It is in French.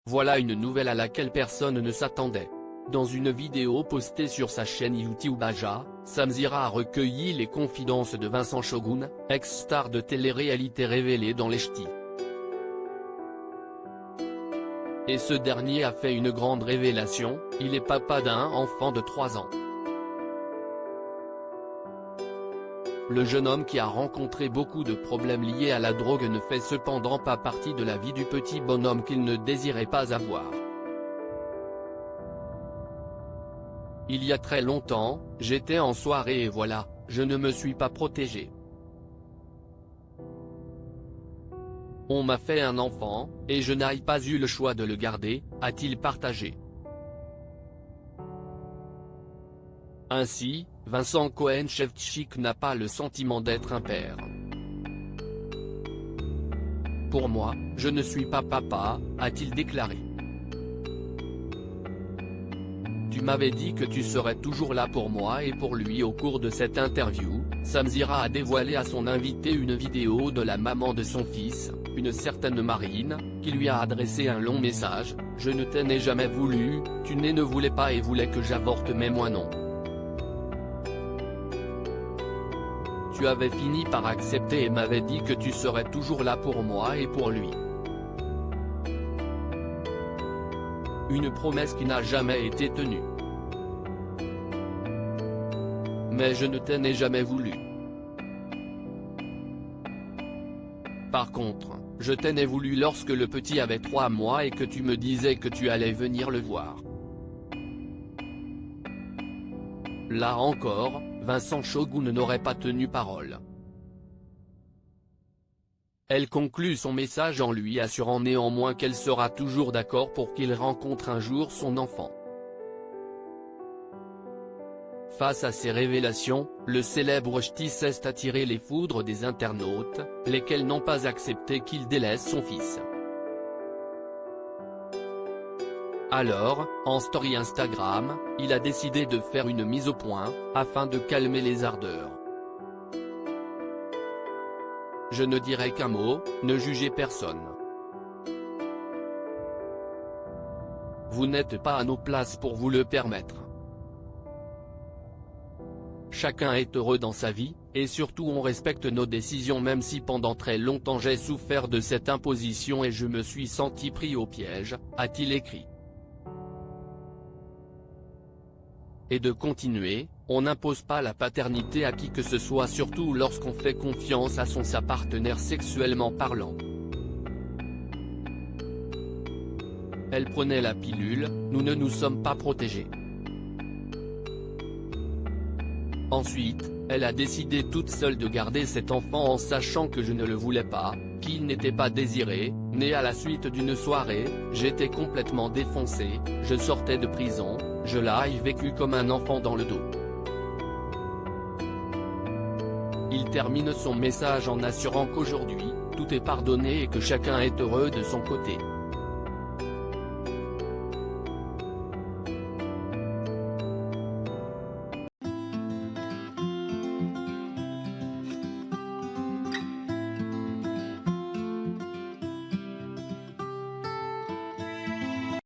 Voilà une nouvelle à laquelle personne ne s'attendait. Dans une vidéo postée sur sa chaîne YouTube Aja, Samzira a recueilli les confidences de Vincent Shogun, ex-star de télé-réalité révélé dans les ch'tis. Et ce dernier a fait une grande révélation, il est papa d'un enfant de 3 ans. Le jeune homme qui a rencontré beaucoup de problèmes liés à la drogue ne fait cependant pas partie de la vie du petit bonhomme qu'il ne désirait pas avoir. Il y a très longtemps, j'étais en soirée et voilà, je ne me suis pas protégé. On m'a fait un enfant, et je n'ai pas eu le choix de le garder, a-t-il partagé. Ainsi, Vincent Cohen-Shevchik n'a pas le sentiment d'être un père. Pour moi, je ne suis pas papa, a-t-il déclaré. Tu m'avais dit que tu serais toujours là pour moi et pour lui. Au cours de cette interview, Samzira a dévoilé à son invité une vidéo de la maman de son fils, une certaine Marine, qui lui a adressé un long message: « Je ne t'ai jamais voulu, tu ne voulais pas et voulais que j'avorte mais moi non. Tu avais fini par accepter et m'avais dit que tu serais toujours là pour moi et pour lui. Une promesse qui n'a jamais été tenue. Mais je ne t'en ai jamais voulu. Par contre, je t'en ai voulu lorsque le petit avait 3 mois et que tu me disais que tu allais venir le voir. » Là encore, Vincent Shogun n'aurait pas tenu parole. Elle conclut son message en lui assurant néanmoins qu'elle sera toujours d'accord pour qu'il rencontre un jour son enfant. Face à ces révélations, le célèbre ch'ti s'est attiré les foudres des internautes, lesquels n'ont pas accepté qu'il délaisse son fils. Alors, en story Instagram, il a décidé de faire une mise au point, afin de calmer les ardeurs. Je ne dirai qu'un mot, ne jugez personne. Vous n'êtes pas à nos places pour vous le permettre. Chacun est heureux dans sa vie, et surtout on respecte nos décisions même si pendant très longtemps j'ai souffert de cette imposition et je me suis senti pris au piège, a-t-il écrit. Et de continuer, on n'impose pas la paternité à qui que ce soit surtout lorsqu'on fait confiance à sa partenaire sexuellement parlant. Elle prenait la pilule, nous ne nous sommes pas protégés. Ensuite, elle a décidé toute seule de garder cet enfant en sachant que je ne le voulais pas, qu'il n'était pas désiré, né à la suite d'une soirée, j'étais complètement défoncé, je sortais de prison, je l'ai vécu comme un enfant dans le dos. Il termine son message en assurant qu'aujourd'hui, tout est pardonné et que chacun est heureux de son côté.